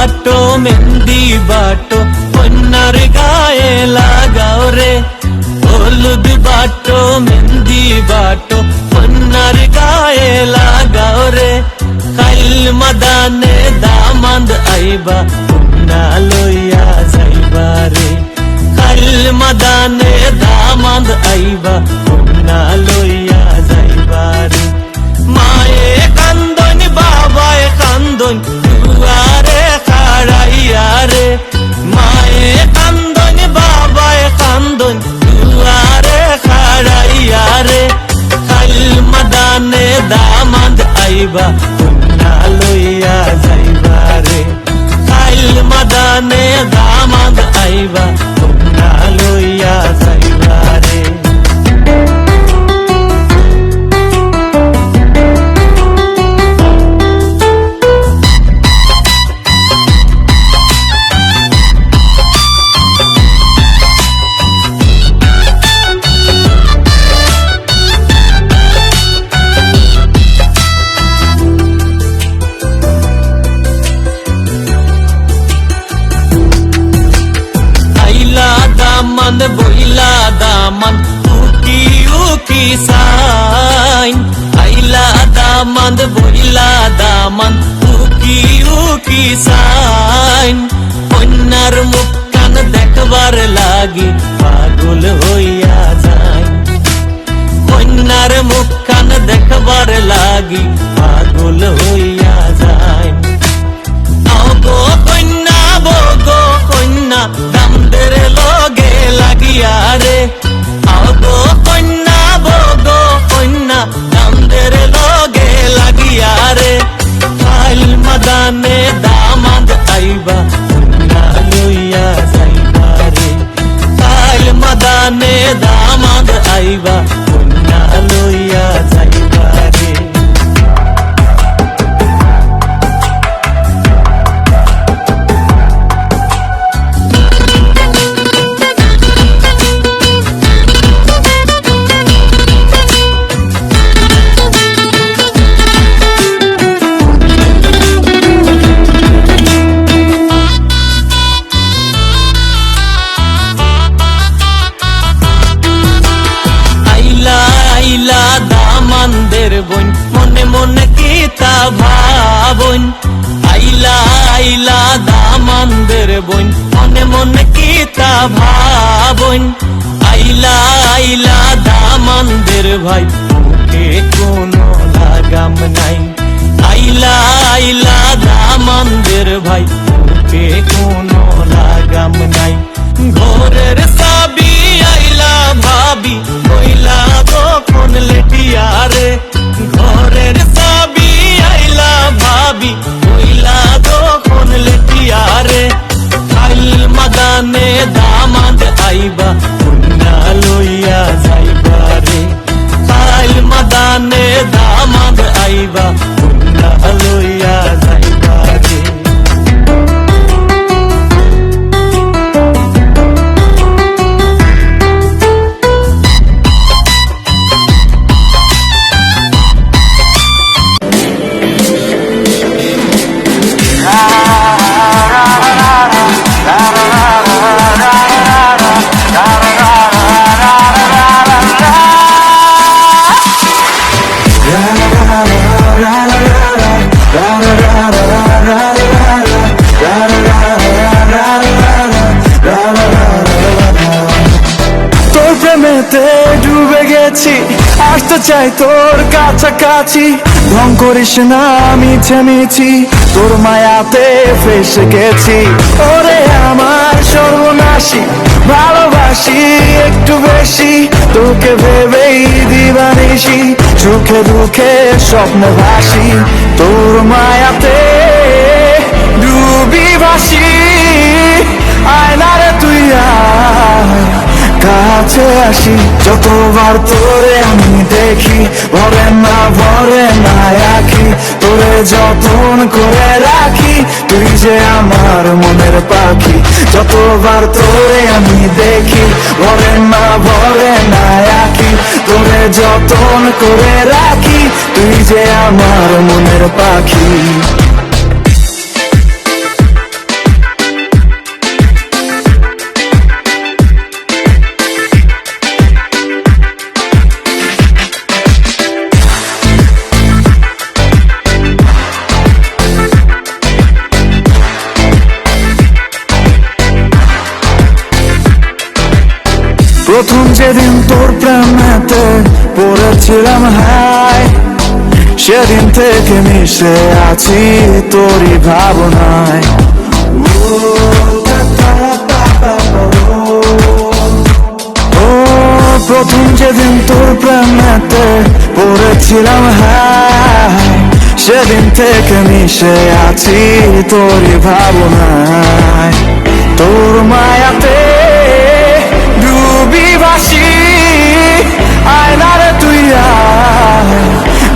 বাটো মেহেন্দি বাটো কন্যার গায়ে লাগাও রে, হলুদ বাটো মেহেন্দি বাটো কন্যার গায়ে লাগাও রে। কাল মাদানে দামাদ আইবা কন্যা লইয়া যাইবা রে, কাল মাদানে দামাদ আইবা কন্যা লইয়া যাইবা রে। মায়ে কান্দন বাবায় কান্দন দুয়ারে খাড়াইয়া রে, মায়ে কান্দন বাবায় কান্দন দুয়ারে খাড়াইয়া রে। কাল মাদানে দামাদ আইবা কন্যা লইয়া যাইবা রে, কাল মাদানে দামাদ আইবা কন্যা লইয়া যাইবা রে। দামান বইলা দামান উকি উকি সাইন, আইলা দামান বইলা দামান উকি উকি সাইন। কন্যার মুখ কান দেখবার লাগি পাগল হইয়া যায়, কন্যার মুখ কান দেখবার লাগি পাগল হইয়া যায়। গো কন্যা বগো কন্যা দামদের লগে লাগিয়া রে, গো কন্যা বগো কন্যা দামদের লগে লাগিয়া রে। কাল মাদানে দামাদ আইবা কন্যা লইয়া যাইবা রে, কাল মাদানে দামাদ আইবা কন্যা লইয়া যাইবা রে। দামানদের বোন মনে মনে কিতা ভাবন, আইলা আইলা দামানদের বোন মনে মনে কিতা ভাবন। আইলা আইলা দামানদের ভাই মুখে কোনো লাগাম নাই, আইলা আইলা দামানদের ভাই মুখে কোনো লাগাম নাই। ঘরের চাবি আইলা ভাবি কইলা কখন লেটিয়া রে, ঘরের চাবি আইলা ভাবি কইলা কখন লেটিয়া রে। কাল মাদানে দামাদ আইবা কন্যা লইয়া যাইবা রে, কাল মাদানে দামাদ আইবা কন্যা লইয়া যাইবা রে। ডুবে গেছি আসতে চাই তোর কাছাকাছি, ঢং করিস না মিছে মিছি তোর মায়াতে ফেসে গেছি। ওরে আমার সর্বনাশী ভালোবাসি একটু বেশি, তোকে ভেবেই দিবানিসি সুখে দুঃখে স্বপ্নে ভাসি। তোর মায়াতে ডুবি ভাসি, আয়নারে তুই কাছে আসি। যতবার তোরে আমি দেখি ভরে না আঁখি, তোরে যতন করে রাখি তুই যে আমার মনের পাখি। যতবার তোরে আমি দেখি ভরে না আঁখি, তোরে যতন করে রাখি তুই যে আমার মনের পাখি। প্রথম যেদিন তোর প্রেমেতে পড়েছিলাম হাই, সেদিন থেকে মিশে আছি তোরই ভাবনায়। ও প্রথম যেদিন তোর প্রেমেতে পড়েছিলাম হাই, সেদিন থেকে মিশে আছি তোরই ভাবনায়। তোর মায়াতে ডুবি ভাসি, আয়নারে তুই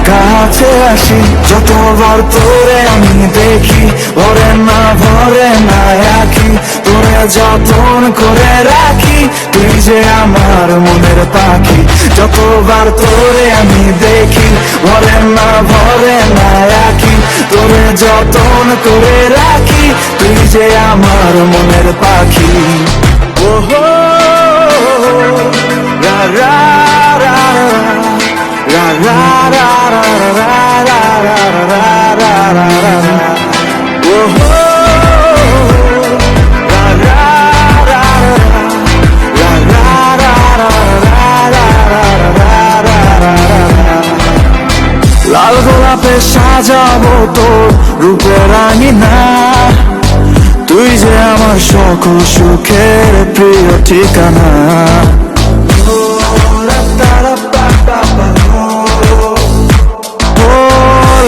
কাছে আসি, যতবার তোরে আমি দেখি ভরে না আঁখি, তোরে যতন করে রাখি তুই যে আমার মনের পাখি। যতবার তোরে আমি দেখি ভরে না আঁখি, তোরে যতন করে রাখি তুই যে আমার মনের পাখি। ওহো রা রা রা রা রা রা রা রা রা রা রা রা রা রা। ওহো রা রা রা রা রা রা রা রা রা রা রা। লাল গোলাপে সাজাবো তোর রূপের আঙিনা, তুই যে আমার সকল সুখের প্রিয় ঠিকানা।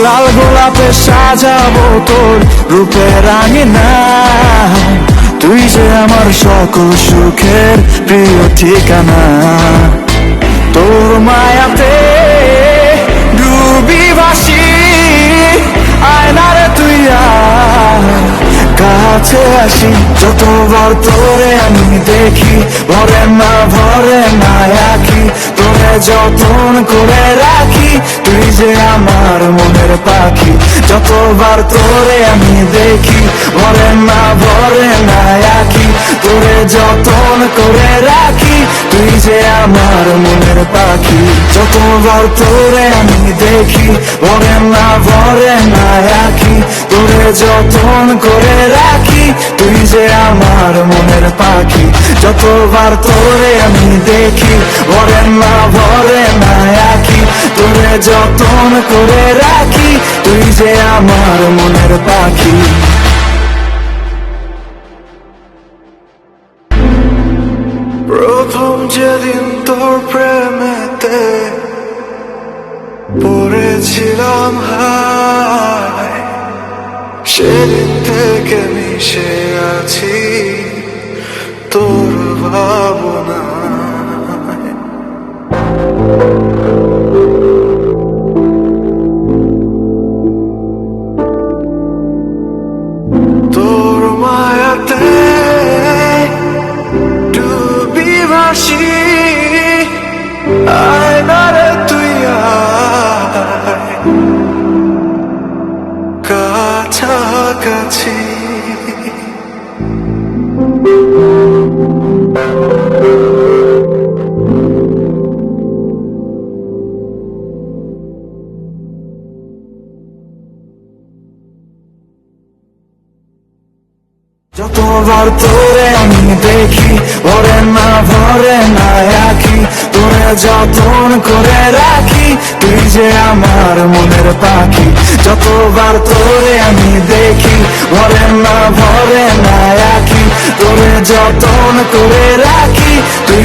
লাল গোলাপে সাজাবো তোর রূপের আঙিনা, তুই যে আমার সকল সুখের প্রিয় ঠিকানা। তোর মায়াতে ডুবি ভাসি, আয়নারে তুই কাছে আসি, যতবার তোরে আমি দেখি ভরে না আঁখি, তোরে যতন করে রাখি তুই যে আমার মনের পাখি। যতবার তোরে আমি দেখি ভরে না আঁখি, তোরে যতন করে রাখি তুই যে আমার মনের পাখি। যতবার তোরে আমি দেখি ভরে না আঁখি, তোরে যতন করে রাখি তুই যে আমার মনের পাখি। যতবার তোরে আমি দেখি ভরে না আঁখি, তোরে যতন করে রাখি তুই যে আমার মনের পাখি। প্রথম যেদিন তোর প্রেমেতে পড়েছিলাম হাই, সেদিন থেকে মিশে আছি তোর ভাবনায়। তোর মায়াতে ডুবি ভাসি, আয়নারে তুই কাছাকাছি। যতবার তোরে আমি দেখি ভরে না আঁখি, তোরে যতন করে রাখি তুই যে আমার মনের পাখি। যতবার তোরে আমি দেখি ভরে না আঁখি, তোরে যতন করে রাখি তুই